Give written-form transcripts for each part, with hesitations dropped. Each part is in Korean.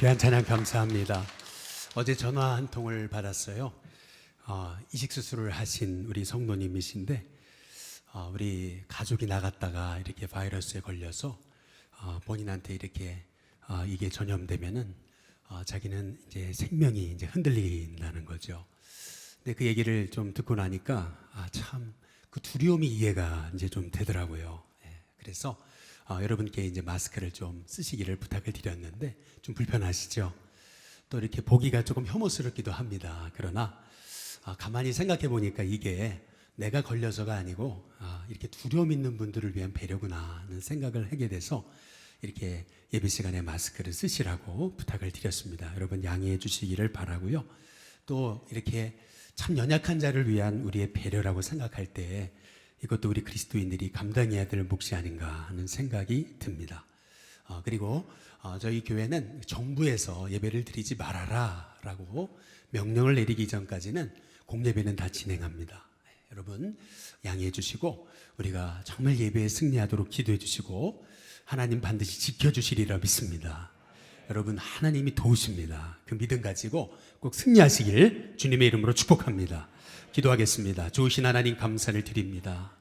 귀한 찬양 감사합니다. 어제 전화 한 통을 받았어요. 이식 수술을 하신 우리 성도님이신데 우리 가족이 나갔다가 이렇게 바이러스에 걸려서 본인한테 이렇게 이게 전염되면은 자기는 이제 생명이 이제 흔들린다는 거죠. 근데 그 얘기를 좀 듣고 나니까 참 그 두려움이 이해가 이제 좀 되더라고요. 그래서 여러분께 이제 마스크를 좀 쓰시기를 부탁을 드렸는데 좀 불편하시죠? 또 이렇게 보기가 조금 혐오스럽기도 합니다. 그러나 가만히 생각해 보니까 이게 내가 걸려서가 아니고 이렇게 두려움 있는 분들을 위한 배려구나 하는 생각을 하게 돼서 이렇게 예배 시간에 마스크를 쓰시라고 부탁을 드렸습니다. 여러분 양해해 주시기를 바라고요. 또 이렇게 참 연약한 자를 위한 우리의 배려라고 생각할 때 이것도 우리 그리스도인들이 감당해야 될 몫이 아닌가 하는 생각이 듭니다. 그리고 저희 교회는 정부에서 예배를 드리지 말아라 라고 명령을 내리기 전까지는 공예배는 다 진행합니다. 여러분 양해해 주시고 우리가 정말 예배에 승리하도록 기도해 주시고 하나님 반드시 지켜주시리라 믿습니다. 여러분 하나님이 도우십니다. 그 믿음 가지고 꼭 승리하시길 주님의 이름으로 축복합니다. 기도하겠습니다. 좋으신 하나님 감사를 드립니다.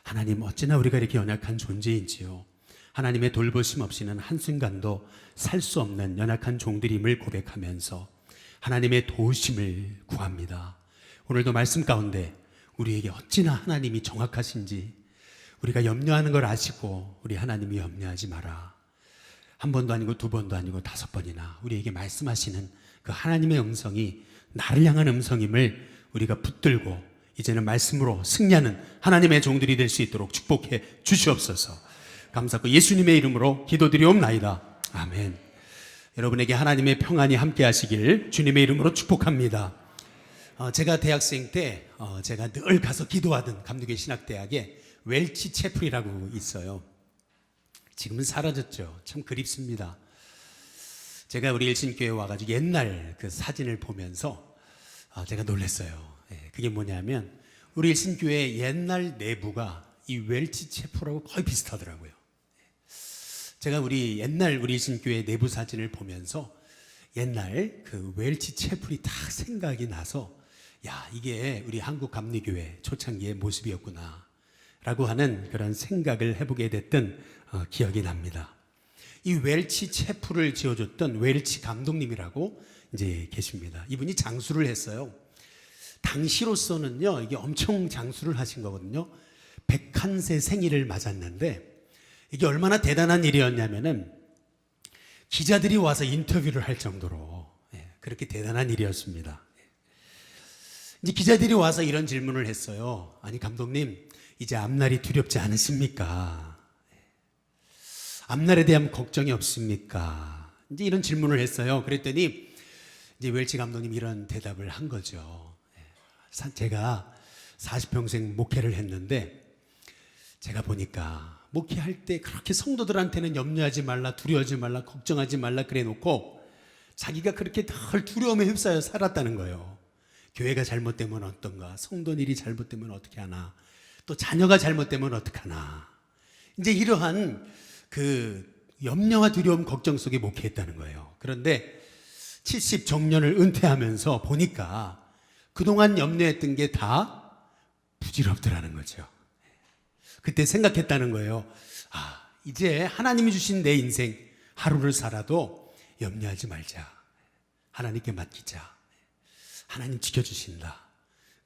하나님 어찌나 우리가 이렇게 연약한 존재인지요. 하나님의 돌보심 없이는 한순간도 살 수 없는 연약한 종들임을 고백하면서 하나님의 도우심을 구합니다. 오늘도 말씀 가운데 우리에게 어찌나 하나님이 정확하신지 우리가 염려하는 걸 아시고 우리 하나님이 염려하지 마라. 한 번도 아니고 두 번도 아니고 5번이나 우리에게 말씀하시는 그 하나님의 음성이 나를 향한 음성임을 우리가 붙들고 이제는 말씀으로 승리하는 하나님의 종들이 될 수 있도록 축복해 주시옵소서. 감사하고 예수님의 이름으로 기도드리옵나이다. 아멘. 여러분에게 하나님의 평안이 함께 하시길 주님의 이름으로 축복합니다. 제가 대학생 때 제가 늘 가서 기도하던 감리교 신학대학에 웰치 채플이라고 있어요. 지금은 사라졌죠. 참 그립습니다. 제가 우리 일신교회에 와가지고 옛날 그 사진을 보면서 제가 놀랐어요. 그게 뭐냐면 우리 일신교회 옛날 내부가 이 웰치 채플하고 거의 비슷하더라고요. 제가 우리 옛날 우리 일신교회 내부 사진을 보면서 옛날 그 웰치 채플이 딱 생각이 나서 야 이게 우리 한국 감리교회 초창기의 모습이었구나 라고 하는 그런 생각을 해보게 됐던 기억이 납니다. 이 웰치 채플을 지어줬던 웰치 감독님이라고 이제 계십니다. 이분이 장수를 했어요. 당시로서는요 이게 엄청 장수를 하신 거거든요. 101세 생일을 맞았는데 이게 얼마나 대단한 일이었냐면은 기자들이 와서 인터뷰를 할 정도로 그렇게 대단한 일이었습니다. 이제 기자들이 와서 이런 질문을 했어요. 아니 감독님 이제 앞날이 두렵지 않으십니까? 앞날에 대한 걱정이 없습니까? 이제 이런 질문을 했어요. 그랬더니 이제 웰치 감독님이 이런 대답을 한 거죠. 제가 40평생 목회를 했는데 제가 보니까 목회할 때 그렇게 성도들한테는 염려하지 말라, 두려워하지 말라, 걱정하지 말라 그래 놓고 자기가 그렇게 덜 두려움에 휩싸여 살았다는 거예요. 교회가 잘못되면 어떤가, 성도 일이 잘못되면 어떻게 하나, 또 자녀가 잘못되면 어떡하나. 이제 이러한 그 염려와 두려움, 걱정 속에 목회했다는 거예요. 그런데 70 정년을 은퇴하면서 보니까 그동안 염려했던 게 다 부질없더라는 거죠. 그때 생각했다는 거예요. 이제 하나님이 주신 내 인생 하루를 살아도 염려하지 말자. 하나님께 맡기자. 하나님 지켜주신다.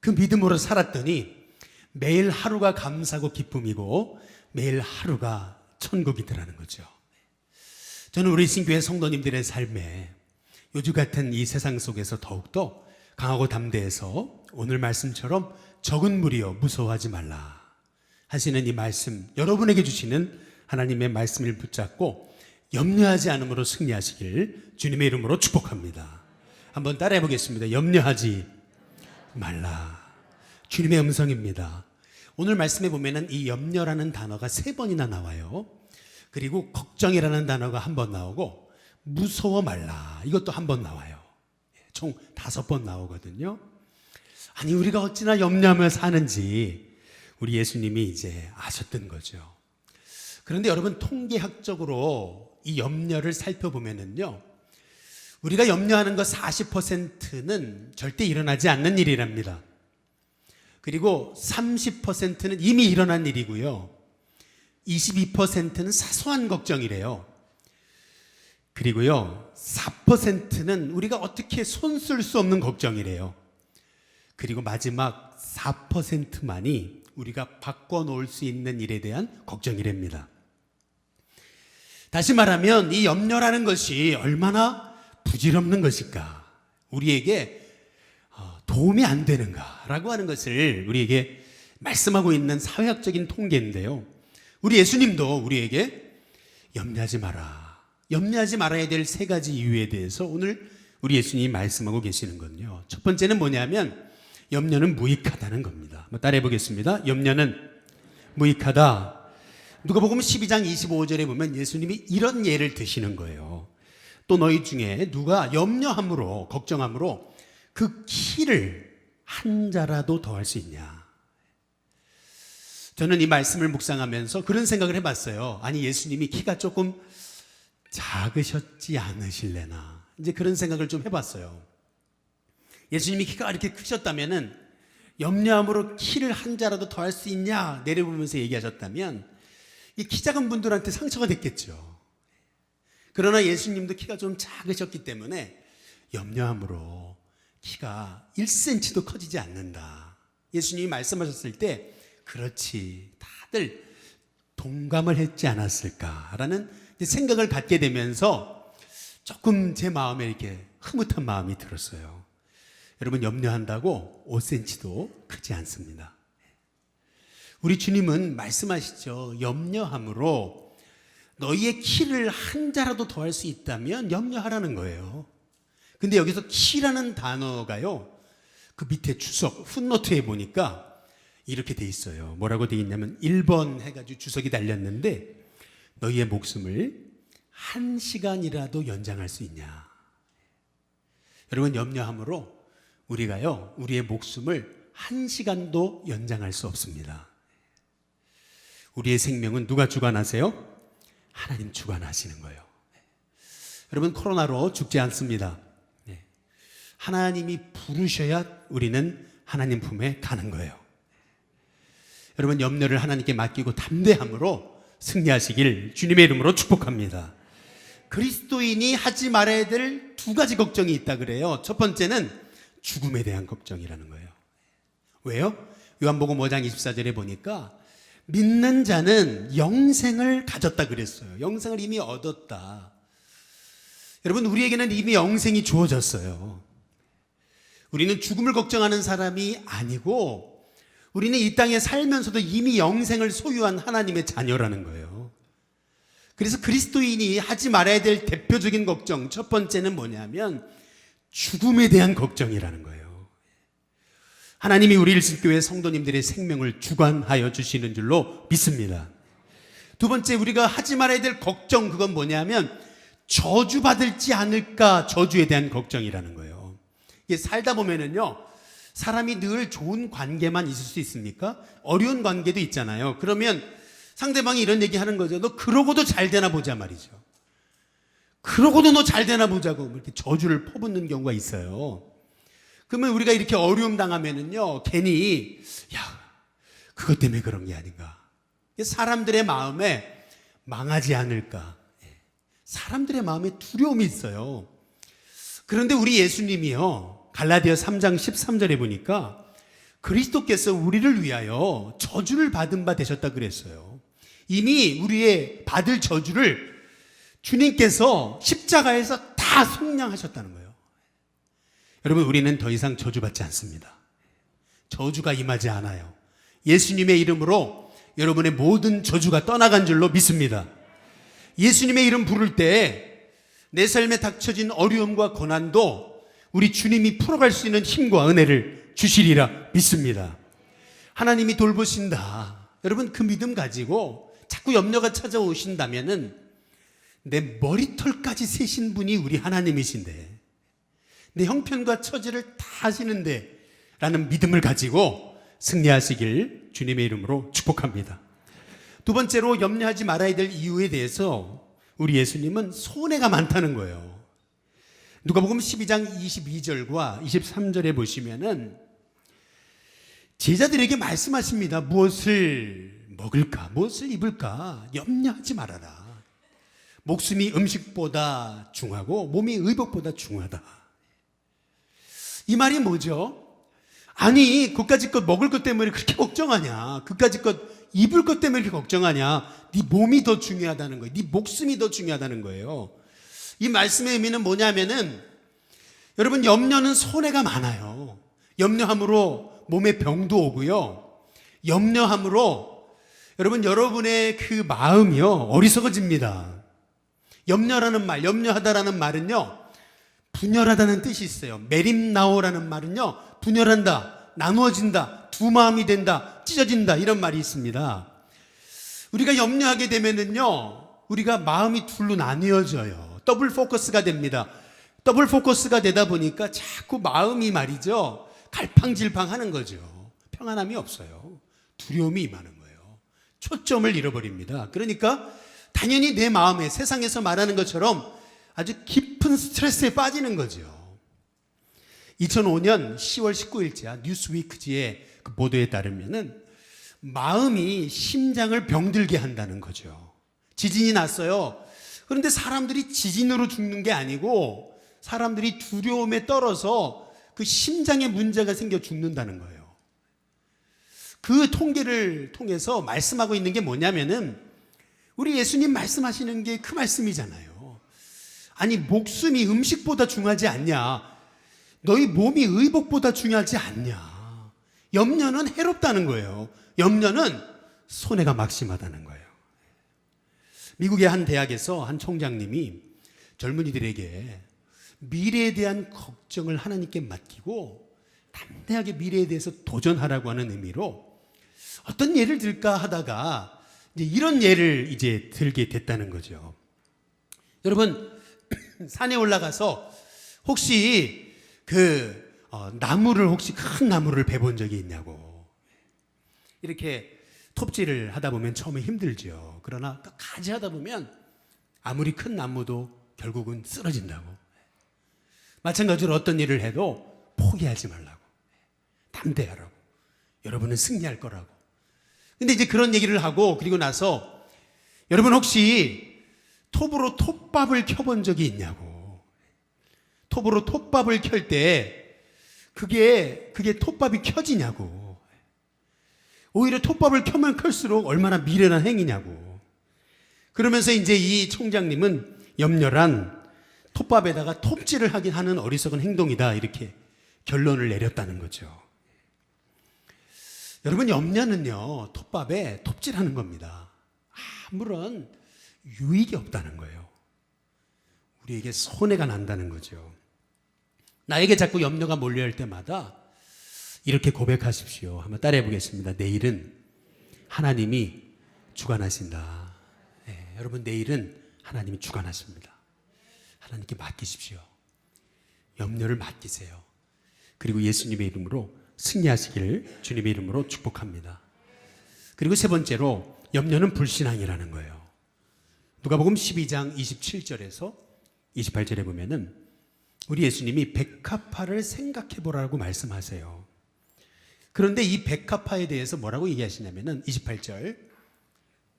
그 믿음으로 살았더니 매일 하루가 감사고 기쁨이고 매일 하루가 천국이더라는 거죠. 저는 우리 신교회 성도님들의 삶에 요즘 같은 이 세상 속에서 더욱더 강하고 담대해서 오늘 말씀처럼 적은 무리여 무서워하지 말라 하시는 이 말씀, 여러분에게 주시는 하나님의 말씀을 붙잡고 염려하지 않음으로 승리하시길 주님의 이름으로 축복합니다. 한번 따라해 보겠습니다. 염려하지 말라. 주님의 음성입니다. 오늘 말씀에 보면은 이 염려라는 단어가 3번이나 나와요. 그리고 걱정이라는 단어가 1번 나오고 무서워 말라 이것도 1번 나와요. 총 5번 나오거든요. 아니 우리가 어찌나 염려하며 사는지 우리 예수님이 이제 아셨던 거죠. 그런데 여러분 통계학적으로 이 염려를 살펴보면은요 우리가 염려하는 것 40%는 절대 일어나지 않는 일이랍니다. 그리고 30%는 이미 일어난 일이고요. 22%는 사소한 걱정이래요. 그리고요, 4%는 우리가 어떻게 손 쓸 수 없는 걱정이래요. 그리고 마지막 4%만이 우리가 바꿔놓을 수 있는 일에 대한 걱정이랍니다. 다시 말하면 이 염려라는 것이 얼마나 부질없는 것일까, 우리에게 도움이 안 되는가라고 하는 것을 우리에게 말씀하고 있는 사회학적인 통계인데요. 우리 예수님도 우리에게 염려하지 마라, 염려하지 말아야 될 세 가지 이유에 대해서 오늘 우리 예수님이 말씀하고 계시는 건요. 첫 번째는 뭐냐면 염려는 무익하다는 겁니다. 한번 따라해 보겠습니다. 염려는 무익하다. 누가복음 12장 25절에 보면 예수님이 이런 예를 드시는 거예요. 또 너희 중에 누가 염려함으로, 걱정함으로 그 키를 한 자라도 더할 수 있냐. 저는 이 말씀을 묵상하면서 그런 생각을 해봤어요. 아니, 예수님이 키가 조금 작으셨지 않으실래나, 이제 그런 생각을 좀 해봤어요. 예수님이 키가 이렇게 크셨다면은 염려함으로 키를 한 자라도 더할 수 있냐 내려보면서 얘기하셨다면 이 키 작은 분들한테 상처가 됐겠죠. 그러나 예수님도 키가 좀 작으셨기 때문에 염려함으로 키가 1cm도 커지지 않는다. 예수님이 말씀하셨을 때 그렇지, 다들 동감을 했지 않았을까라는 생각을 갖게 되면서 조금 제 마음에 이렇게 흐뭇한 마음이 들었어요. 여러분, 염려한다고 5cm도 크지 않습니다. 우리 주님은 말씀하시죠. 염려함으로 너희의 키를 한 자라도 더할 수 있다면 염려하라는 거예요. 근데 여기서 키라는 단어가요, 그 밑에 주석 풋노트에 보니까 이렇게 돼 있어요. 뭐라고 돼 있냐면 1번 해가지고 주석이 달렸는데 너희의 목숨을 1시간이라도 연장할 수 있냐. 여러분, 염려함으로 우리가요, 우리의 목숨을 1시간도 연장할 수 없습니다. 우리의 생명은 누가 주관하세요? 하나님 주관하시는 거예요. 여러분, 코로나로 죽지 않습니다. 하나님이 부르셔야 우리는 하나님 품에 가는 거예요. 여러분, 염려를 하나님께 맡기고 담대함으로 승리하시길 주님의 이름으로 축복합니다. 그리스도인이 하지 말아야 될 두 가지 걱정이 있다 그래요. 첫 번째는 죽음에 대한 걱정이라는 거예요. 왜요? 요한복음 5장 24절에 보니까 믿는 자는 영생을 가졌다 그랬어요. 영생을 이미 얻었다. 여러분, 우리에게는 이미 영생이 주어졌어요. 우리는 죽음을 걱정하는 사람이 아니고 우리는 이 땅에 살면서도 이미 영생을 소유한 하나님의 자녀라는 거예요. 그래서 그리스도인이 하지 말아야 될 대표적인 걱정, 첫 번째는 뭐냐면 죽음에 대한 걱정이라는 거예요. 하나님이 우리 일신교회 성도님들의 생명을 주관하여 주시는 줄로 믿습니다. 두 번째, 우리가 하지 말아야 될 걱정, 그건 뭐냐면 저주받을지 않을까, 저주에 대한 걱정이라는 거예요. 이게 살다 보면은요, 사람이 늘 좋은 관계만 있을 수 있습니까? 어려운 관계도 있잖아요. 그러면 상대방이 이런 얘기 하는 거죠. 너 그러고도 잘 되나 보자 말이죠. 그러고도 너 잘 되나 보자고 이렇게 저주를 퍼붓는 경우가 있어요. 그러면 우리가 이렇게 어려움 당하면은요, 괜히 야, 그것 때문에 그런 게 아닌가. 사람들의 마음에 망하지 않을까. 사람들의 마음에 두려움이 있어요. 그런데 우리 예수님이요, 갈라디아 3장 13절에 보니까 그리스도께서 우리를 위하여 저주를 받은 바 되셨다 그랬어요. 이미 우리의 받을 저주를 주님께서 십자가에서 다 속량하셨다는 거예요. 여러분, 우리는 더 이상 저주받지 않습니다. 저주가 임하지 않아요. 예수님의 이름으로 여러분의 모든 저주가 떠나간 줄로 믿습니다. 예수님의 이름 부를 때 내 삶에 닥쳐진 어려움과 고난도 우리 주님이 풀어갈 수 있는 힘과 은혜를 주시리라 믿습니다. 하나님이 돌보신다. 여러분, 그 믿음 가지고 자꾸 염려가 찾아오신다면은 내 머리털까지 세신 분이 우리 하나님이신데, 내 형편과 처지를 다 아시는데 라는 믿음을 가지고 승리하시길 주님의 이름으로 축복합니다. 두 번째로 염려하지 말아야 될 이유에 대해서 우리 예수님은 손해가 많다는 거예요. 누가복음 12장 22절과 23절에 보시면은 제자들에게 말씀하십니다. 무엇을 먹을까? 무엇을 입을까? 염려하지 말아라. 목숨이 음식보다 중하고 몸이 의복보다 중하다. 이 말이 뭐죠? 아니, 그까짓 것 먹을 것 때문에 그렇게 걱정하냐? 그까짓 것 입을 것 때문에 그렇게 걱정하냐? 네 몸이 더 중요하다는 거예요. 네 목숨이 더 중요하다는 거예요. 이 말씀의 의미는 뭐냐면은 여러분, 염려는 손해가 많아요. 염려함으로 몸에 병도 오고요. 염려함으로 여러분, 여러분의 그 마음이요, 어리석어집니다. 염려라는 말, 염려하다라는 말은요, 분열하다는 뜻이 있어요. 메림나오라는 말은요, 분열한다, 나누어진다, 두 마음이 된다, 찢어진다, 이런 말이 있습니다. 우리가 염려하게 되면은요, 우리가 마음이 둘로 나뉘어져요. 더블 포커스가 됩니다. 더블 포커스가 되다 보니까 자꾸 마음이 말이죠, 갈팡질팡 하는 거죠. 평안함이 없어요. 두려움이 임하는 거예요. 초점을 잃어버립니다. 그러니까 당연히 내 마음에 세상에서 말하는 것처럼 아주 깊은 스트레스에 빠지는 거죠. 2005년 10월 19일자 뉴스위크지의 그 보도에 따르면은 마음이 심장을 병들게 한다는 거죠. 지진이 났어요. 그런데 사람들이 지진으로 죽는 게 아니고 사람들이 두려움에 떨어서 그 심장에 문제가 생겨 죽는다는 거예요. 그 통계를 통해서 말씀하고 있는 게 뭐냐면은 우리 예수님 말씀하시는 게 그 말씀이잖아요. 아니, 목숨이 음식보다 중요하지 않냐? 너희 몸이 의복보다 중요하지 않냐? 염려는 해롭다는 거예요. 염려는 손해가 막심하다는 거예요. 미국의 한 대학에서 한 총장님이 젊은이들에게 미래에 대한 걱정을 하나님께 맡기고 담대하게 미래에 대해서 도전하라고 하는 의미로 어떤 예를 들까 하다가 이제 이런 예를 이제 들게 됐다는 거죠. 여러분, 산에 올라가서 혹시 나무를 혹시 큰 나무를 베본 적이 있냐고. 이렇게 톱질을 하다 보면 처음에 힘들죠. 그러나 끝까지 하다 보면 아무리 큰 나무도 결국은 쓰러진다고. 마찬가지로 어떤 일을 해도 포기하지 말라고. 담대하라고. 여러분은 승리할 거라고. 근데 이제 그런 얘기를 하고 그리고 나서 여러분 혹시 톱으로 톱밥을 켜본 적이 있냐고. 톱으로 톱밥을 켤 때 그게 톱밥이 켜지냐고. 오히려 톱밥을 켜면 클수록 얼마나 미련한 행위냐고. 그러면서 이제 이 총장님은 염려란 톱밥에다가 톱질을 하긴 하는 어리석은 행동이다, 이렇게 결론을 내렸다는 거죠. 여러분, 염려는요, 톱밥에 톱질하는 겁니다. 아무런 유익이 없다는 거예요. 우리에게 손해가 난다는 거죠. 나에게 자꾸 염려가 몰려올 때마다 이렇게 고백하십시오. 한번 따라해 보겠습니다. 내일은 하나님이 주관하신다. 네, 여러분, 내일은 하나님이 주관하십니다. 하나님께 맡기십시오. 염려를 맡기세요. 그리고 예수님의 이름으로 승리하시기를 주님의 이름으로 축복합니다. 그리고 세 번째로, 염려는 불신앙이라는 거예요. 누가복음 12장 27절에서 28절에 보면은 우리 예수님이 백합화를 생각해 보라고 말씀하세요. 그런데 이 백합화에 대해서 뭐라고 얘기하시냐면은 28절,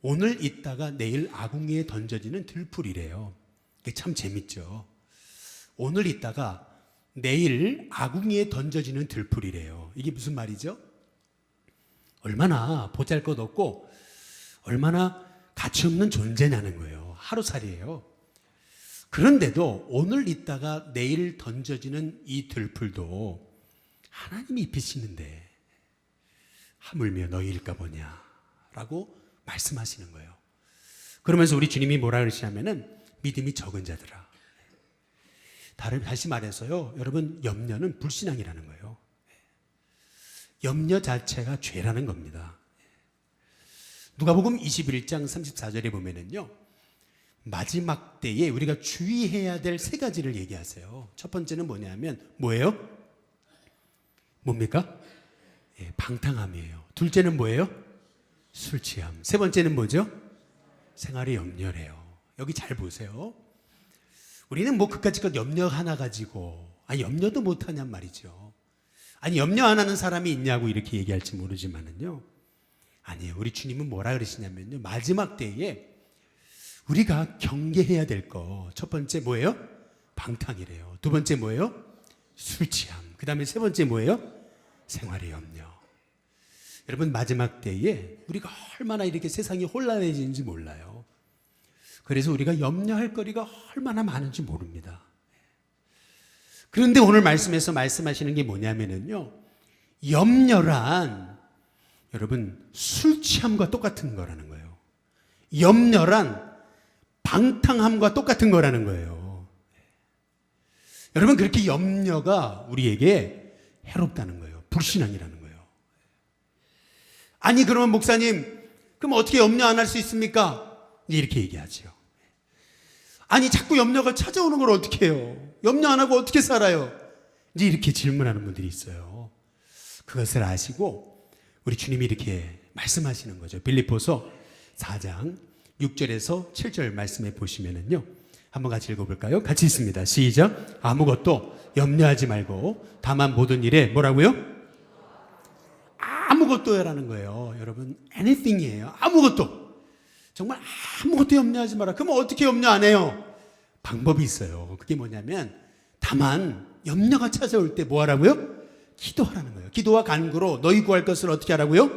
오늘 있다가 내일 아궁이에 던져지는 들풀이래요. 이게 참 재밌죠. 오늘 있다가 내일 아궁이에 던져지는 들풀이래요. 이게 무슨 말이죠? 얼마나 보잘것없고 얼마나 가치없는 존재냐는 거예요. 하루살이에요. 그런데도 오늘 있다가 내일 던져지는 이 들풀도 하나님이 입히시는데 하물며 너희일까 보냐 라고 말씀하시는 거예요. 그러면서 우리 주님이 뭐라 그러시냐면은 믿음이 적은 자들아. 다시 말해서요, 여러분, 염려는 불신앙이라는 거예요. 염려 자체가 죄라는 겁니다. 누가복음 21장 34절에 보면은요, 마지막 때에 우리가 주의해야 될 세 가지를 얘기하세요. 첫 번째는 뭐냐면 뭐예요? 뭡니까? 예, 방탕함이에요. 둘째는 뭐예요? 술 취함. 세 번째는 뭐죠? 생활의 염려래요. 여기 잘 보세요. 우리는 뭐 그까짓 염려 하나 가지고 염려도 못하냔 말이죠. 아니 염려 안 하는 사람이 있냐고 이렇게 얘기할지 모르지만은요, 아니에요. 우리 주님은 뭐라 그러시냐면요, 마지막 때에 우리가 경계해야 될 거 첫 번째 뭐예요? 방탕이래요. 두 번째 뭐예요? 술 취함. 그 다음에 세 번째 뭐예요? 생활의 염려. 여러분 마지막 때에 우리가 얼마나 이렇게 세상이 혼란해지는지 몰라요. 그래서 우리가 염려할 거리가 얼마나 많은지 모릅니다. 그런데 오늘 말씀에서 말씀하시는 게 뭐냐면요, 염려란 여러분 술 취함과 똑같은 거라는 거예요. 염려란 방탕함과 똑같은 거라는 거예요. 여러분 그렇게 염려가 우리에게 해롭다는 거예요. 불신앙이라는 거예요. 아니 그러면 목사님, 그럼 어떻게 염려 안 할 수 있습니까? 이렇게 얘기하죠. 아니 자꾸 염려가 찾아오는 걸 어떻게 해요? 염려 안 하고 어떻게 살아요? 이제 이렇게 질문하는 분들이 있어요. 그것을 아시고 우리 주님이 이렇게 말씀하시는 거죠. 빌립보서 4장 6절에서 7절 말씀해 보시면은요, 한번 같이 읽어볼까요? 같이 읽습니다. 시작. 아무것도 염려하지 말고 다만 모든 일에 뭐라고요? 아무것도라는 거예요. 여러분 anything이에요. 아무것도. 정말 아무것도 염려하지 마라. 그럼 어떻게 염려 안 해요? 방법이 있어요. 그게 뭐냐면 다만 염려가 찾아올 때 뭐 하라고요? 기도하라는 거예요. 기도와 간구로 너희 구할 것을 어떻게 하라고요?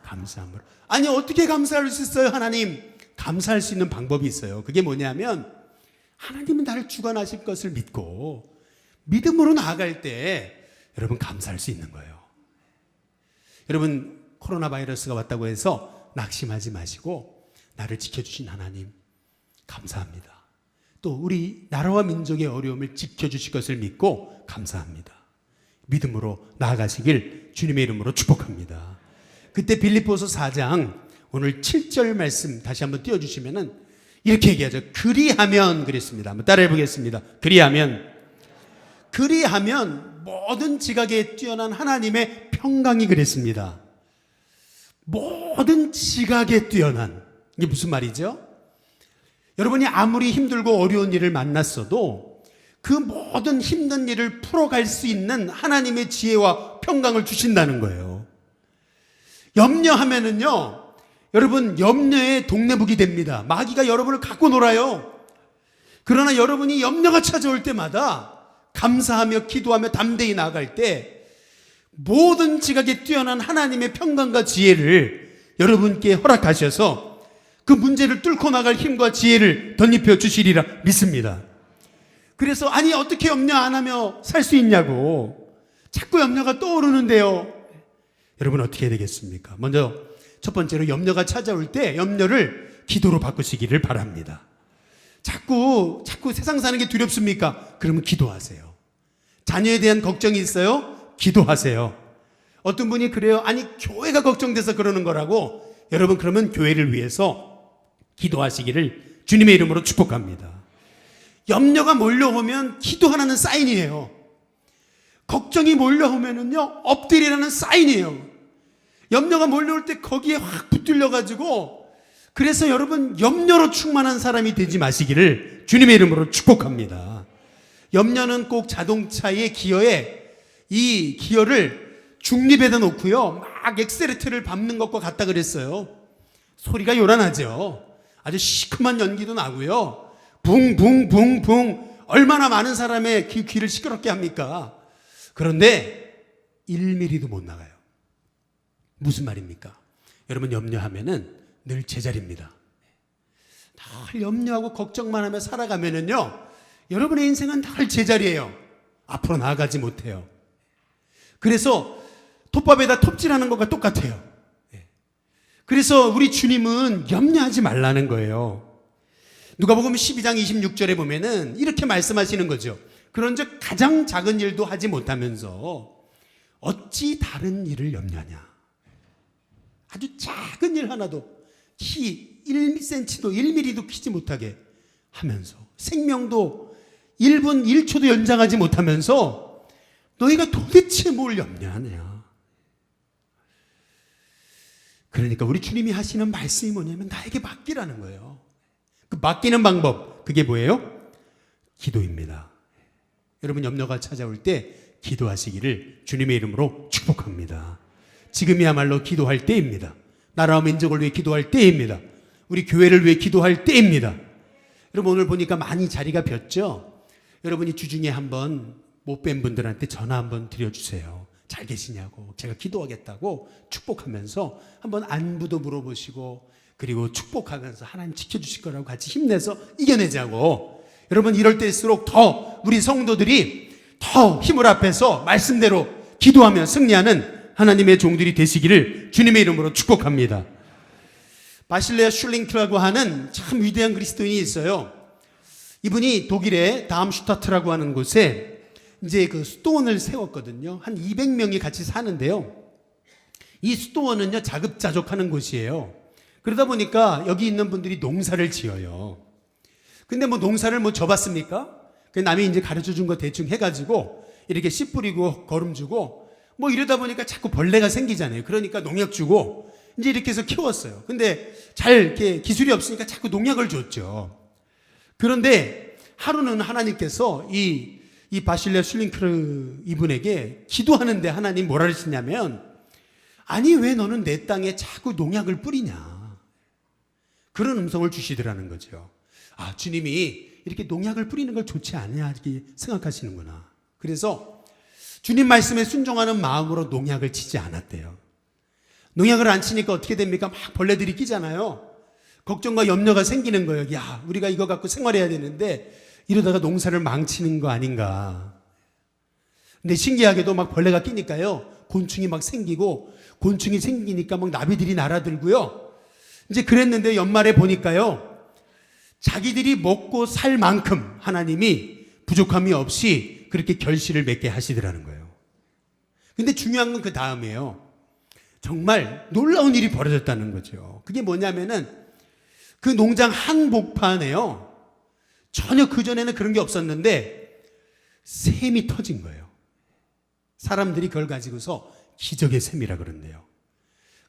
감사함으로. 아니 어떻게 감사할 수 있어요? 하나님, 감사할 수 있는 방법이 있어요. 그게 뭐냐면 하나님은 나를 주관하실 것을 믿고 믿음으로 나아갈 때 여러분 감사할 수 있는 거예요. 여러분 코로나 바이러스가 왔다고 해서 낙심하지 마시고 나를 지켜주신 하나님 감사합니다. 또 우리 나라와 민족의 어려움을 지켜주실 것을 믿고 감사합니다. 믿음으로 나아가시길 주님의 이름으로 축복합니다. 그때 빌립보서 4장 오늘 7절 말씀 다시 한번 띄워주시면은 이렇게 얘기하죠. 그리하면 그랬습니다. 한번 따라해 보겠습니다. 그리하면 모든 지각에 뛰어난 하나님의 평강이 그랬습니다. 모든 지각에 뛰어난, 이게 무슨 말이죠? 여러분이 아무리 힘들고 어려운 일을 만났어도 그 모든 힘든 일을 풀어갈 수 있는 하나님의 지혜와 평강을 주신다는 거예요. 염려하면은요, 여러분 염려의 동네북이 됩니다. 마귀가 여러분을 갖고 놀아요. 그러나 여러분이 염려가 찾아올 때마다 감사하며 기도하며 담대히 나아갈 때 모든 지각에 뛰어난 하나님의 평강과 지혜를 여러분께 허락하셔서 그 문제를 뚫고 나갈 힘과 지혜를 덧입혀 주시리라 믿습니다. 그래서 아니 어떻게 염려 안 하며 살 수 있냐고 자꾸 염려가 떠오르는데요. 여러분 어떻게 해야 되겠습니까? 먼저 첫 번째로 염려가 찾아올 때 염려를 기도로 바꾸시기를 바랍니다. 자꾸 세상 사는 게 두렵습니까? 그러면 기도하세요. 자녀에 대한 걱정이 있어요? 기도하세요. 어떤 분이 그래요. 아니 교회가 걱정돼서 그러는 거라고. 여러분 그러면 교회를 위해서 기도하시기를 주님의 이름으로 축복합니다. 염려가 몰려오면 기도하라는 사인이에요. 걱정이 몰려오면은요 엎드리라는 사인이에요. 염려가 몰려올 때 거기에 확 붙들려가지고, 그래서 여러분 염려로 충만한 사람이 되지 마시기를 주님의 이름으로 축복합니다. 염려는 꼭 자동차의 기어에 이 기어를 중립에다 놓고요 막 엑셀레터를 밟는 것과 같다 그랬어요. 소리가 요란하죠. 아주 시큼한 연기도 나고요. 붕붕붕붕 얼마나 많은 사람의 귀를 시끄럽게 합니까? 그런데 1mm도 못 나가요. 무슨 말입니까? 여러분 염려하면은 늘 제자리입니다. 늘 염려하고 걱정만 하며 살아가면은요 여러분의 인생은 늘 제자리예요. 앞으로 나아가지 못해요. 그래서 톱밥에다 톱질하는 것과 똑같아요. 그래서 우리 주님은 염려하지 말라는 거예요. 누가복음 12장 26절에 보면은 이렇게 말씀하시는 거죠. 그런즉 가장 작은 일도 하지 못하면서 어찌 다른 일을 염려하냐. 아주 작은 일 하나도 키 1cm도 1mm도 키지 못하게 하면서 생명도 1분 1초도 연장하지 못하면서 너희가 도대체 뭘 염려하냐. 그러니까 우리 주님이 하시는 말씀이 뭐냐면 나에게 맡기라는 거예요. 그 맡기는 방법 그게 뭐예요? 기도입니다. 여러분 염려가 찾아올 때 기도하시기를 주님의 이름으로 축복합니다. 지금이야말로 기도할 때입니다. 나라와 민족을 위해 기도할 때입니다. 우리 교회를 위해 기도할 때입니다. 여러분 오늘 보니까 많이 자리가 폈죠? 여러분이 주중에 한번 못 뵌 분들한테 전화 한번 드려주세요. 잘 계시냐고, 제가 기도하겠다고 축복하면서 한번 안부도 물어보시고, 그리고 축복하면서 하나님 지켜주실 거라고 같이 힘내서 이겨내자고. 여러분 이럴 때일수록 더 우리 성도들이 더 힘을 합해서 말씀대로 기도하며 승리하는 하나님의 종들이 되시기를 주님의 이름으로 축복합니다. 바실레아 슐링크라고 하는 참 위대한 그리스도인이 있어요. 이분이 독일의 다음슈타트라고 하는 곳에 이제 그 수도원을 세웠거든요. 한 200명이 같이 사는데요. 이 수도원은요, 자급자족하는 곳이에요. 그러다 보니까 여기 있는 분들이 농사를 지어요. 근데 뭐 농사를 뭐 져봤습니까? 남이 이제 가르쳐 준 거 대충 해가지고 이렇게 씨 뿌리고 거름 주고 뭐 이러다 보니까 자꾸 벌레가 생기잖아요. 그러니까 농약 주고 이제 이렇게 해서 키웠어요. 근데 잘 이렇게 기술이 없으니까 자꾸 농약을 줬죠. 그런데 하루는 하나님께서 이 바실레아 슐링크르 이분에게 기도하는데 하나님 뭐라 하시냐면, 아니 왜 너는 내 땅에 자꾸 농약을 뿌리냐, 그런 음성을 주시더라는 거죠. 아, 주님이 이렇게 농약을 뿌리는 걸 좋지 않냐 이렇게 생각하시는구나. 그래서 주님 말씀에 순종하는 마음으로 농약을 치지 않았대요. 농약을 안 치니까 어떻게 됩니까? 막 벌레들이 끼잖아요. 걱정과 염려가 생기는 거예요. 야, 우리가 이거 갖고 생활해야 되는데 이러다가 농사를 망치는 거 아닌가. 근데 신기하게도 막 벌레가 끼니까요, 곤충이 막 생기고, 곤충이 생기니까 막 나비들이 날아들고요. 이제 그랬는데 연말에 보니까요, 자기들이 먹고 살 만큼 하나님이 부족함이 없이 그렇게 결실을 맺게 하시더라는 거예요. 근데 중요한 건 그 다음이에요. 정말 놀라운 일이 벌어졌다는 거죠. 그게 뭐냐면은 그 농장 한복판에요, 전혀 그전에는 그런 게 없었는데 샘이 터진 거예요. 사람들이 그걸 가지고서 기적의 샘이라 그런대요.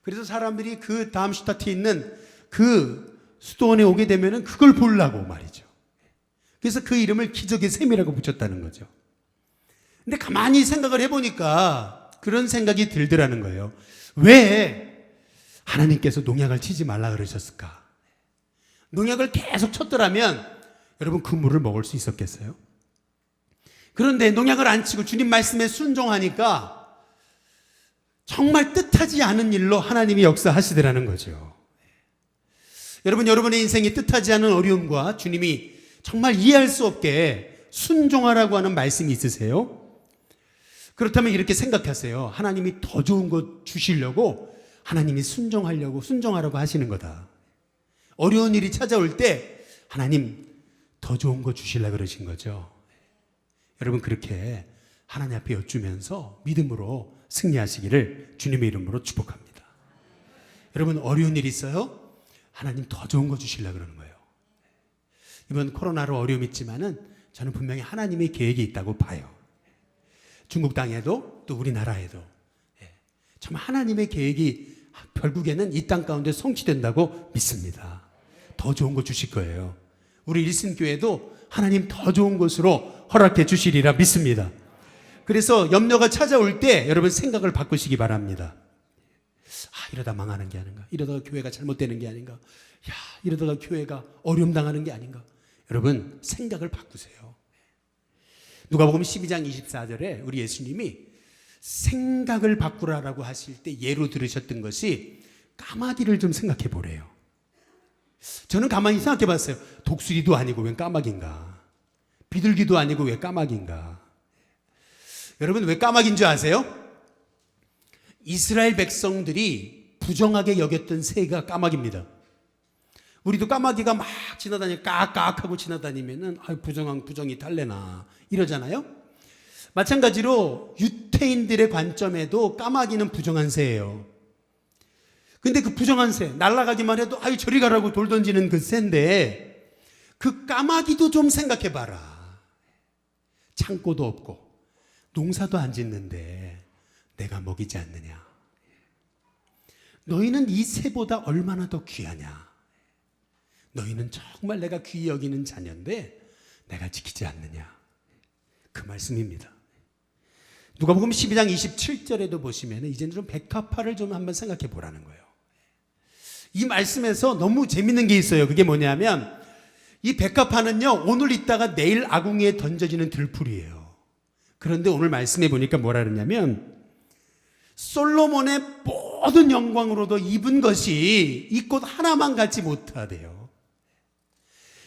그래서 사람들이 그 다음슈타트에 있는 그 수도원에 오게 되면은 그걸 보려고 말이죠. 그래서 그 이름을 기적의 샘이라고 붙였다는 거죠. 근데 가만히 생각을 해보니까 그런 생각이 들더라는 거예요. 왜 하나님께서 농약을 치지 말라 그러셨을까? 농약을 계속 쳤더라면 여러분 그 물을 먹을 수 있었겠어요? 그런데 농약을 안 치고 주님 말씀에 순종하니까 정말 뜻하지 않은 일로 하나님이 역사하시더라는 거죠. 여러분, 여러분의 인생이 뜻하지 않은 어려움과 주님이 정말 이해할 수 없게 순종하라고 하는 말씀이 있으세요? 그렇다면 이렇게 생각하세요. 하나님이 더 좋은 것 주시려고 하나님이 순종하라고 하시는 거다. 어려운 일이 찾아올 때 하나님 더 좋은 거 주시려고 그러신 거죠. 여러분 그렇게 하나님 앞에 여쭈면서 믿음으로 승리하시기를 주님의 이름으로 축복합니다. 여러분 어려운 일 있어요? 하나님 더 좋은 거 주시려고 그러는 거예요. 이번 코로나로 어려움이 있지만은 저는 분명히 하나님의 계획이 있다고 봐요. 중국 땅에도 또 우리나라에도 정말 하나님의 계획이 결국에는 이 땅 가운데 성취된다고 믿습니다. 더 좋은 거 주실 거예요. 우리 일신교회도 하나님 더 좋은 곳으로 허락해 주시리라 믿습니다. 그래서 염려가 찾아올 때 여러분 생각을 바꾸시기 바랍니다. 아, 이러다 망하는 게 아닌가? 이러다가 교회가 잘못되는 게 아닌가? 야, 이러다가 교회가 어려움 당하는 게 아닌가? 여러분 생각을 바꾸세요. 누가복음 12장 24절에 우리 예수님이 생각을 바꾸라라고 하실 때 예로 들으셨던 것이 까마귀를 좀 생각해 보래요. 저는 가만히 생각해 봤어요. 독수리도 아니고 웬 까마귀인가? 비둘기도 아니고 왜 까마귀인가? 여러분 왜 까마귀인 줄 아세요? 이스라엘 백성들이 부정하게 여겼던 새가 까마귀입니다. 우리도 까마귀가 막 지나다니고 깍깍하고 지나다니면은 부정이 달래나 이러잖아요. 마찬가지로 유태인들의 관점에도 까마귀는 부정한 새예요. 근데 그 부정한 새, 날아가기만 해도 저리 가라고 돌 던지는 그 새인데 그 까마귀도 좀 생각해 봐라. 창고도 없고 농사도 안 짓는데 내가 먹이지 않느냐. 너희는 이 새보다 얼마나 더 귀하냐. 너희는 정말 내가 귀히 여기는 자녀인데 내가 지키지 않느냐. 그 말씀입니다. 누가복음 12장 27절에도 보시면 이제는 좀 백합화를 좀 한번 생각해 보라는 거예요. 이 말씀에서 너무 재밌는 게 있어요. 그게 뭐냐면 이 백합화는요, 오늘 있다가 내일 아궁이에 던져지는 들풀이에요. 그런데 오늘 말씀해 보니까 뭐라 그러냐면 솔로몬의 모든 영광으로도 입은 것이 이 꽃 하나만 갖지 못하대요.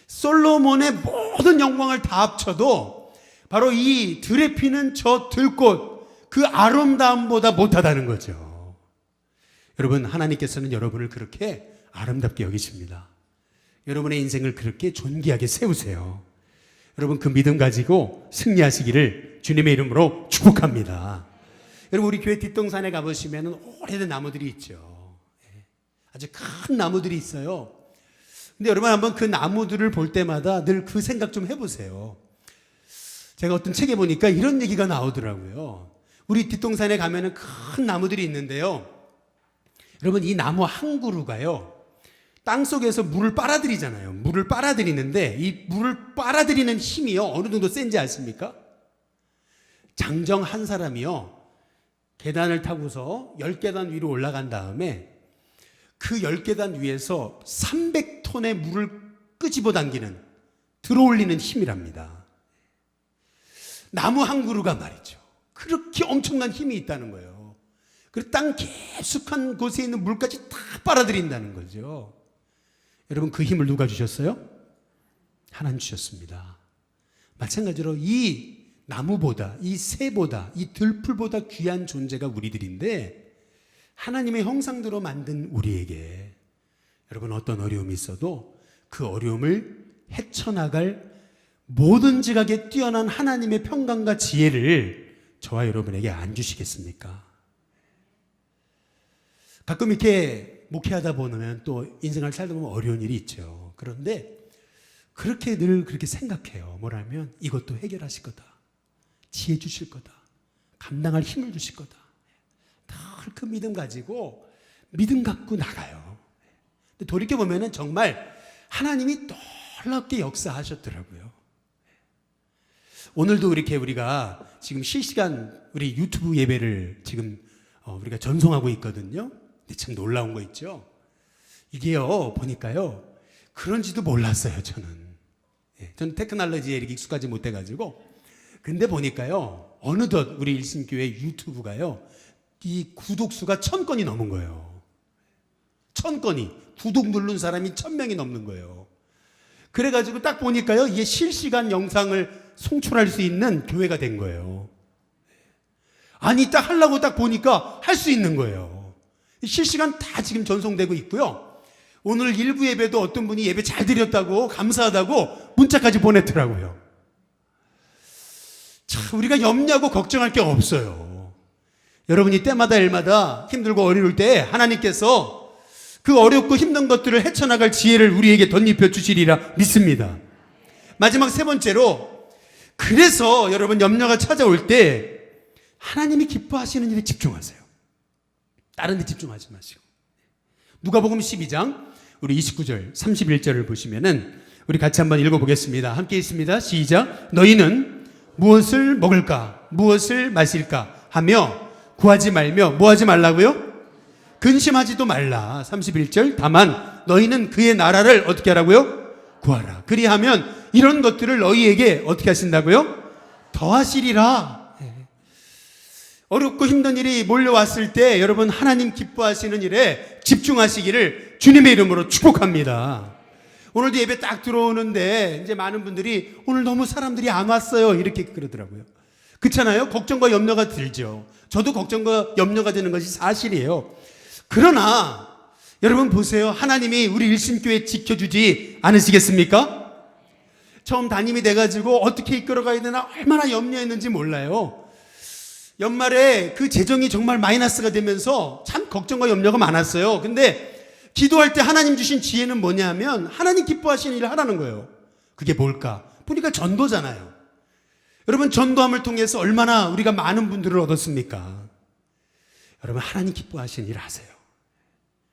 솔로몬의 모든 영광을 다 합쳐도 바로 이 들에 피는 저 들꽃 그 아름다움보다 못하다는 거죠. 여러분, 하나님께서는 여러분을 그렇게 아름답게 여기십니다. 여러분의 인생을 그렇게 존귀하게 세우세요. 여러분, 그 믿음 가지고 승리하시기를 주님의 이름으로 축복합니다. 여러분, 우리 교회 뒷동산에 가보시면 오래된 나무들이 있죠. 아주 큰 나무들이 있어요. 근데 여러분, 한번 그 나무들을 볼 때마다 늘 그 생각 좀 해보세요. 제가 어떤 책에 보니까 이런 얘기가 나오더라고요. 우리 뒷동산에 가면은 큰 나무들이 있는데요. 여러분, 이 나무 한 그루가요, 땅 속에서 물을 빨아들이잖아요. 물을 빨아들이는데 이 물을 빨아들이는 힘이요, 어느 정도 센지 아십니까? 장정 한 사람이요, 계단을 타고서 10계단 위로 올라간 다음에 그 10계단 위에서 300톤의 물을 끄집어 당기는, 들어올리는 힘이랍니다. 나무 한 그루가 말이죠, 그렇게 엄청난 힘이 있다는 거예요. 그리고 땅 깊숙한 곳에 있는 물까지 다 빨아들인다는 거죠. 여러분, 그 힘을 누가 주셨어요? 하나님 주셨습니다. 마찬가지로 이 나무보다, 이 새보다, 이 들풀보다 귀한 존재가 우리들인데, 하나님의 형상대로 만든 우리에게 여러분, 어떤 어려움이 있어도 그 어려움을 헤쳐나갈 뭐든지 가게 뛰어난 하나님의 평강과 지혜를 저와 여러분에게 안 주시겠습니까? 가끔 이렇게 목회하다 보면 또 인생을 살다 보면 어려운 일이 있죠. 그런데 그렇게 늘 그렇게 생각해요. 뭐라면 이것도 해결하실 거다, 지혜 주실 거다, 감당할 힘을 주실 거다. 늘 그 믿음 가지고 믿음 갖고 나가요. 근데 돌이켜보면 정말 하나님이 놀랍게 역사하셨더라고요. 오늘도 이렇게 우리가 지금 실시간 우리 유튜브 예배를 지금 우리가 전송하고 있거든요. 근데 참 놀라운 거 있죠. 이게요, 보니까요, 그런지도 몰랐어요. 저는 테크놀로지에 이렇게 익숙하지 못해가지고. 근데 보니까요, 어느덧 우리 일신교회 유튜브가요, 이 구독수가 1000건이 넘은 거예요. 1000건이, 구독 누른 사람이 1000명이 넘는 거예요. 그래가지고 딱 보니까요, 이게 실시간 영상을 송출할 수 있는 교회가 된 거예요. 아니, 딱 하려고 딱 보니까 할 수 있는 거예요. 실시간 다 지금 전송되고 있고요. 오늘 일부 예배도 어떤 분이 예배 잘 드렸다고, 감사하다고 문자까지 보냈더라고요. 참, 우리가 염려하고 걱정할 게 없어요. 여러분이 때마다 일마다 힘들고 어려울 때 하나님께서 그 어렵고 힘든 것들을 헤쳐나갈 지혜를 우리에게 덧입혀 주시리라 믿습니다. 마지막 세 번째로, 그래서 여러분 염려가 찾아올 때 하나님이 기뻐하시는 일에 집중하세요. 다른 데 집중하지 마시고. 누가복음 12장 우리 29절 31절을 보시면은 우리 같이 한번 읽어보겠습니다. 함께 있습니다. 시작. 너희는 무엇을 먹을까, 무엇을 마실까 하며 구하지 말며, 뭐 하지 말라고요? 근심하지도 말라. 31절. 다만 너희는 그의 나라를 어떻게 하라고요? 구하라. 그리하면 이런 것들을 너희에게 어떻게 하신다고요? 더하시리라. 어렵고 힘든 일이 몰려왔을 때 여러분, 하나님 기뻐하시는 일에 집중하시기를 주님의 이름으로 축복합니다. 오늘도 예배 딱 들어오는데 이제 많은 분들이 오늘 너무 사람들이 안 왔어요, 이렇게 그러더라고요. 그렇잖아요. 걱정과 염려가 들죠. 저도 걱정과 염려가 되는 것이 사실이에요. 그러나 여러분 보세요. 하나님이 우리 일신교회 지켜주지 않으시겠습니까? 처음 담임이 돼가지고 어떻게 이끌어가야 되나 얼마나 염려했는지 몰라요. 연말에 그 재정이 정말 마이너스가 되면서 참 걱정과 염려가 많았어요. 근데 기도할 때 하나님 주신 지혜는 뭐냐면 하나님 기뻐하시는 일을 하라는 거예요. 그게 뭘까? 보니까 전도잖아요. 여러분, 전도함을 통해서 얼마나 우리가 많은 분들을 얻었습니까? 여러분, 하나님 기뻐하시는 일을 하세요.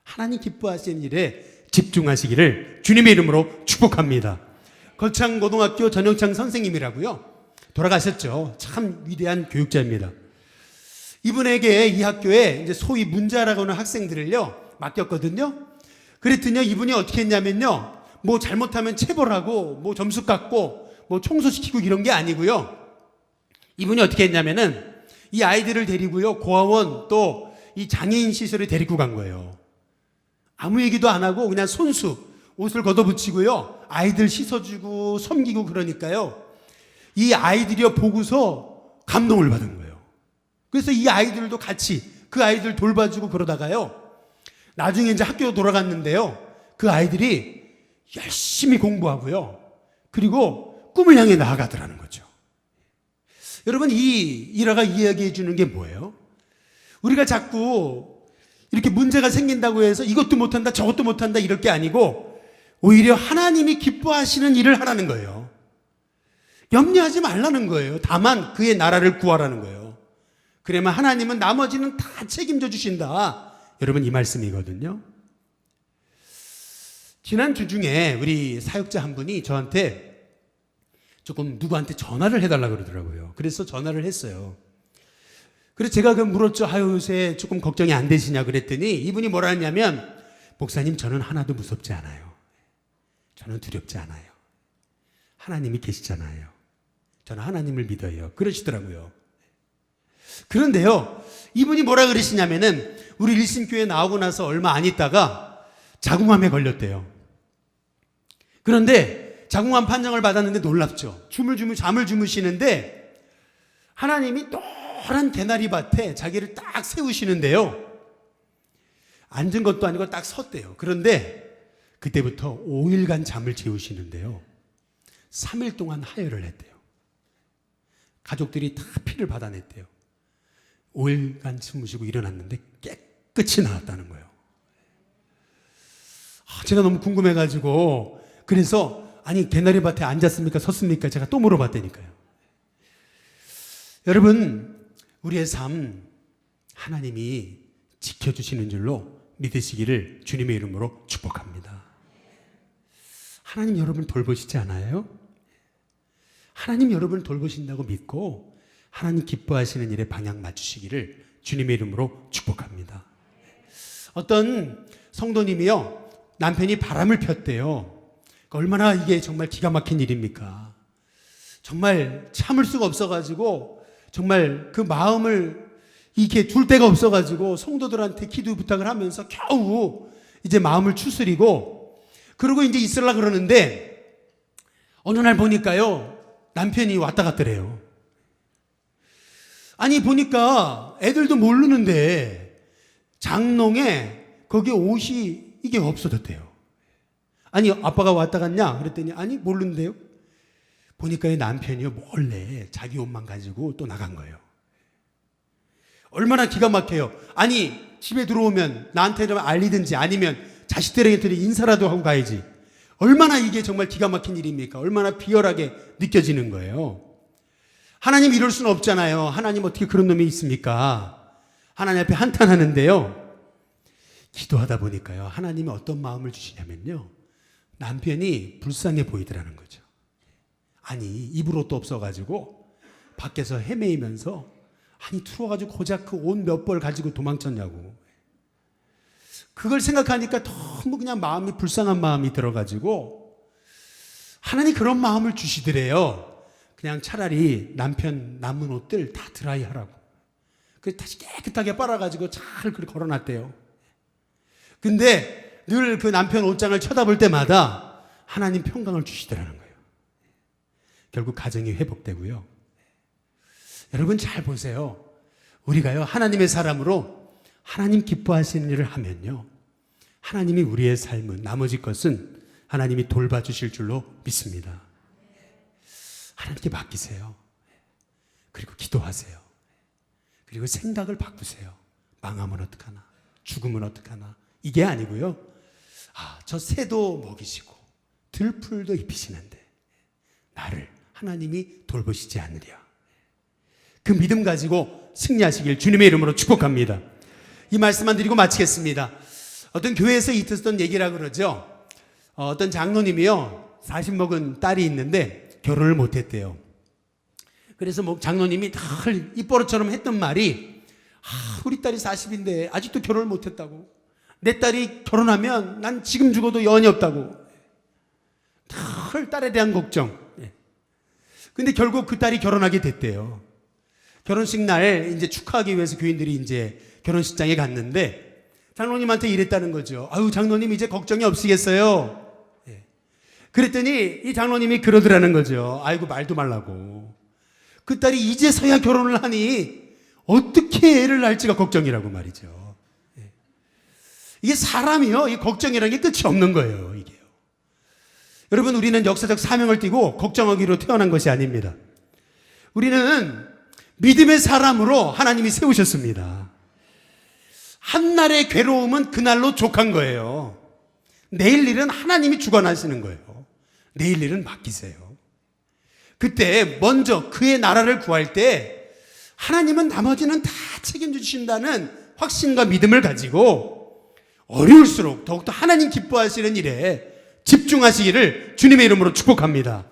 하나님 기뻐하시는 일에 집중하시기를 주님의 이름으로 축복합니다. 거창고등학교 전영창 선생님이라고요. 돌아가셨죠. 참 위대한 교육자입니다. 이분에게 이 학교에 이제 소위 문자라고 하는 학생들을요 맡겼거든요. 그랬더니 이분이 어떻게 했냐면요, 뭐 잘못하면 체벌하고 뭐 점수 깎고 뭐 청소시키고 이런 게 아니고요. 이분이 어떻게 했냐면은 이 아이들을 데리고요 고아원 또 이 장애인 시설에 데리고 간 거예요. 아무 얘기도 안 하고 그냥 손수 옷을 걷어붙이고요 아이들 씻어주고 섬기고 그러니까요 이 아이들이 보고서 감동을 받은 거예요. 그래서 이 아이들도 같이 그 아이들 돌봐주고 그러다가요 나중에 이제 학교 돌아갔는데요 그 아이들이 열심히 공부하고요 그리고 꿈을 향해 나아가더라는 거죠. 여러분, 이 일화가 이야기해 주는 게 뭐예요? 우리가 자꾸 이렇게 문제가 생긴다고 해서 이것도 못한다 저것도 못한다 이럴 게 아니고 오히려 하나님이 기뻐하시는 일을 하라는 거예요. 염려하지 말라는 거예요. 다만 그의 나라를 구하라는 거예요. 그러면 하나님은 나머지는 다 책임져 주신다. 여러분, 이 말씀이거든요. 지난주 중에 우리 사역자 한 분이 저한테 조금 누구한테 전화를 해달라고 그러더라고요. 그래서 전화를 했어요. 그래서 제가 물었죠. 요새 조금 걱정이 안 되시냐 그랬더니 이분이 뭐라 했냐면, 목사님, 저는 하나도 무섭지 않아요. 저는 두렵지 않아요. 하나님이 계시잖아요. 저는 하나님을 믿어요. 그러시더라고요. 그런데요, 이분이 뭐라 그러시냐면은 우리 일신교회 나오고 나서 얼마 안 있다가 자궁암에 걸렸대요. 그런데 자궁암 판정을 받았는데 놀랍죠. 잠을 주무시는데 하나님이 노란 개나리밭에 자기를 딱 세우시는데요. 앉은 것도 아니고 딱 섰대요. 그런데 그때부터 5일간 잠을 재우시는데요. 3일 동안 하혈을 했대요. 가족들이 다 피를 받아냈대요. 5일간 주무시고 일어났는데 깨끗이 나았다는 거예요. 제가 너무 궁금해가지고 그래서 아니 개나리밭에 앉았습니까 섰습니까 제가 또 물어봤다니까요. 여러분, 우리의 삶 하나님이 지켜주시는 줄로 믿으시기를 주님의 이름으로 축복합니다. 하나님 여러분을 돌보시지 않아요? 하나님 여러분을 돌보신다고 믿고 하나님 기뻐하시는 일에 방향 맞추시기를 주님의 이름으로 축복합니다. 어떤 성도님이요, 남편이 바람을 폈대요. 얼마나 이게 정말 기가 막힌 일입니까? 정말 참을 수가 없어가지고 정말 그 마음을 이렇게 둘 데가 없어가지고 성도들한테 기도 부탁을 하면서 겨우 이제 마음을 추스리고 그러고 이제 있으려고 그러는데 어느 날 보니까요 남편이 왔다 갔더래요. 아니 보니까 애들도 모르는데 장롱에 거기 옷이 이게 없어졌대요. 아니 아빠가 왔다 갔냐? 그랬더니 아니 모르는데요. 보니까 이 남편이요 몰래 자기 옷만 가지고 또 나간 거예요. 얼마나 기가 막혀요. 아니 집에 들어오면 나한테 좀 알리든지 아니면 자식들에게 인사라도 하고 가야지. 얼마나 이게 정말 기가 막힌 일입니까? 얼마나 비열하게 느껴지는 거예요. 하나님 이럴 수는 없잖아요. 하나님 어떻게 그런 놈이 있습니까? 하나님 앞에 한탄하는데요. 기도하다 보니까요. 하나님이 어떤 마음을 주시냐면요. 남편이 불쌍해 보이더라는 거죠. 아니 입을 옷도 없어가지고 밖에서 헤매이면서 아니 추워가지고 고작 그 옷 몇 벌 가지고 도망쳤냐고. 그걸 생각하니까 너무 그냥 마음이 불쌍한 마음이 들어가지고 하나님 그런 마음을 주시더래요. 그냥 차라리 남편 남은 옷들 다 드라이 하라고. 그래서 다시 깨끗하게 빨아가지고 잘 그렇게 걸어놨대요. 근데 늘 그 남편 옷장을 쳐다볼 때마다 하나님 평강을 주시더라는 거예요. 결국 가정이 회복되고요. 여러분 잘 보세요. 우리가요 하나님의 사람으로 하나님 기뻐하시는 일을 하면요 하나님이 우리의 삶은 나머지 것은 하나님이 돌봐주실 줄로 믿습니다. 하나님께 맡기세요. 그리고 기도하세요. 그리고 생각을 바꾸세요. 망하면 어떡하나, 죽으면 어떡하나, 이게 아니고요. 저 새도 먹이시고 들풀도 입히시는데 나를 하나님이 돌보시지 않으랴. 그 믿음 가지고 승리하시길 주님의 이름으로 축복합니다. 이 말씀만 드리고 마치겠습니다. 어떤 교회에서 있었던 얘기라 그러죠. 어떤 장로님이요 40 먹은 딸이 있는데 결혼을 못했대요. 그래서 뭐 장로님이 늘 입버릇처럼 했던 말이 우리 딸이 40인데 아직도 결혼을 못했다고. 내 딸이 결혼하면 난 지금 죽어도 여한이 없다고. 늘 딸에 대한 걱정. 근데 결국 그 딸이 결혼하게 됐대요. 결혼식 날 이제 축하하기 위해서 교인들이 이제 결혼식장에 갔는데 장로님한테 이랬다는 거죠. 아유, 장로님 이제 걱정이 없으시겠어요? 그랬더니 이 장로님이 그러더라는 거죠. 아이고, 말도 말라고. 그 딸이 이제서야 결혼을 하니 어떻게 애를 낳을지가 걱정이라고 말이죠. 이게 사람이요, 이 걱정이라는 게 끝이 없는 거예요, 이게요. 여러분, 우리는 역사적 사명을 띠고 걱정하기로 태어난 것이 아닙니다. 우리는 믿음의 사람으로 하나님이 세우셨습니다. 한날의 괴로움은 그날로 족한 거예요. 내일 일은 하나님이 주관하시는 거예요. 내일 일은 맡기세요. 그때 먼저 그의 나라를 구할 때 하나님은 나머지는 다 책임져 주신다는 확신과 믿음을 가지고 어려울수록 더욱더 하나님 기뻐하시는 일에 집중하시기를 주님의 이름으로 축복합니다.